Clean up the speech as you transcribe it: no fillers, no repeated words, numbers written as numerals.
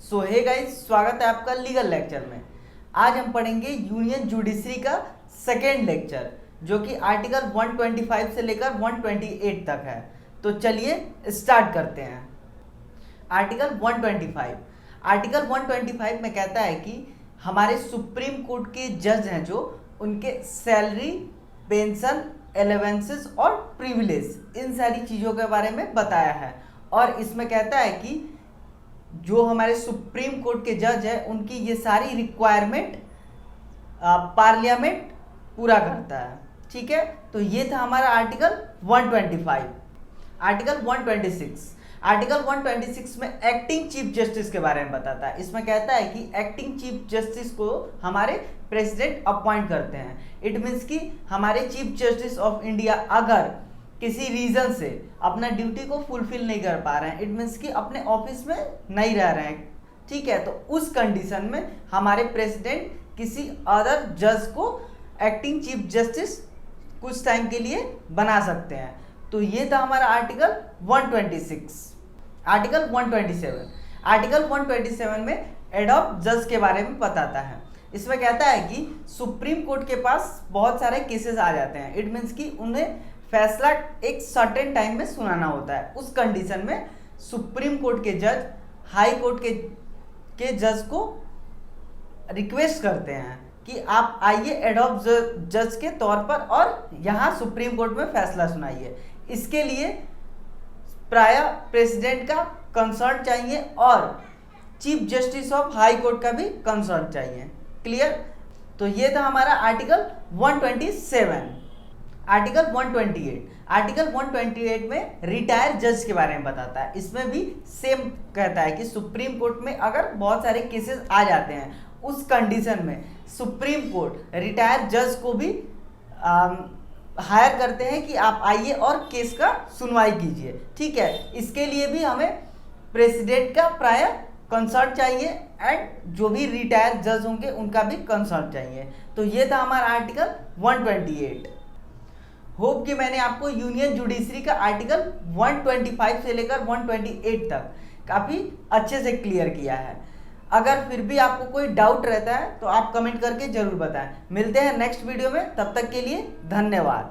सो hey guys, स्वागत है आपका लीगल लेक्चर में। आज हम पढ़ेंगे यूनियन जुडिशरी का सेकेंड लेक्चर, जो कि आर्टिकल 125 से लेकर 128 तक है। तो चलिए स्टार्ट करते हैं। आर्टिकल 125 में कहता है कि हमारे सुप्रीम कोर्ट के जज हैं जो उनके सैलरी, पेंशन, एलेवेंसेस और प्रिविलेज, इन सारी चीज़ों के बारे में बताया है। और इसमें कहता है कि जो हमारे सुप्रीम कोर्ट के जज है उनकी ये सारी रिक्वायरमेंट पार्लियामेंट पूरा करता है। ठीक है, तो ये था हमारा आर्टिकल 125। आर्टिकल 126 में एक्टिंग चीफ जस्टिस के बारे में बताता है। इसमें कहता है कि एक्टिंग चीफ जस्टिस को हमारे प्रेसिडेंट अपॉइंट करते हैं। इट मीन्स कि हमारे चीफ जस्टिस ऑफ इंडिया अगर किसी रीजन से अपना ड्यूटी को फुलफिल नहीं कर पा रहे हैं, इट मीन्स कि अपने ऑफिस में नहीं रह रहे हैं, ठीक है, तो उस कंडीशन में हमारे प्रेसिडेंट किसी अदर जज को एक्टिंग चीफ जस्टिस कुछ टाइम के लिए बना सकते हैं। तो ये था हमारा आर्टिकल 126। आर्टिकल 127 में एडॉप्ट जज के बारे में बताता है। इसमें कहता है कि सुप्रीम कोर्ट के पास बहुत सारे केसेस आ जाते हैं। इट मीन्स कि उन्हें फैसला एक सर्टेन टाइम में सुनाना होता है। उस कंडीशन में सुप्रीम कोर्ट के जज हाई कोर्ट के जज को रिक्वेस्ट करते हैं कि आप आइए एडॉप्ट जज के तौर पर और यहाँ सुप्रीम कोर्ट में फैसला सुनाइए। इसके लिए प्राय प्रेसिडेंट का कंसर्ट चाहिए और chief justice of high court का भी कंसर्ट चाहिए। क्लियर? तो ये था हमारा आर्टिकल 127। आर्टिकल 128 में रिटायर जज के बारे में बताता है। इसमें भी सेम कहता है कि सुप्रीम कोर्ट में अगर बहुत सारे केसेस आ जाते हैं, उस कंडीशन में सुप्रीम कोर्ट रिटायर जज को भी हायर करते हैं कि आप आइए और केस का सुनवाई कीजिए। ठीक है, इसके लिए भी हमें प्रेसिडेंट का प्राय कंसल्ट चाहिए एंड जो भी रिटायर जज होंगे उनका भी कंसल्ट चाहिए। तो ये था हमारा आर्टिकल 128। होप कि मैंने आपको यूनियन जुडिशरी का आर्टिकल 125 से लेकर 128 तक काफ़ी अच्छे से क्लियर किया है। अगर फिर भी आपको कोई डाउट रहता है तो आप कमेंट करके ज़रूर बताएं। मिलते हैं नेक्स्ट वीडियो में, तब तक के लिए धन्यवाद।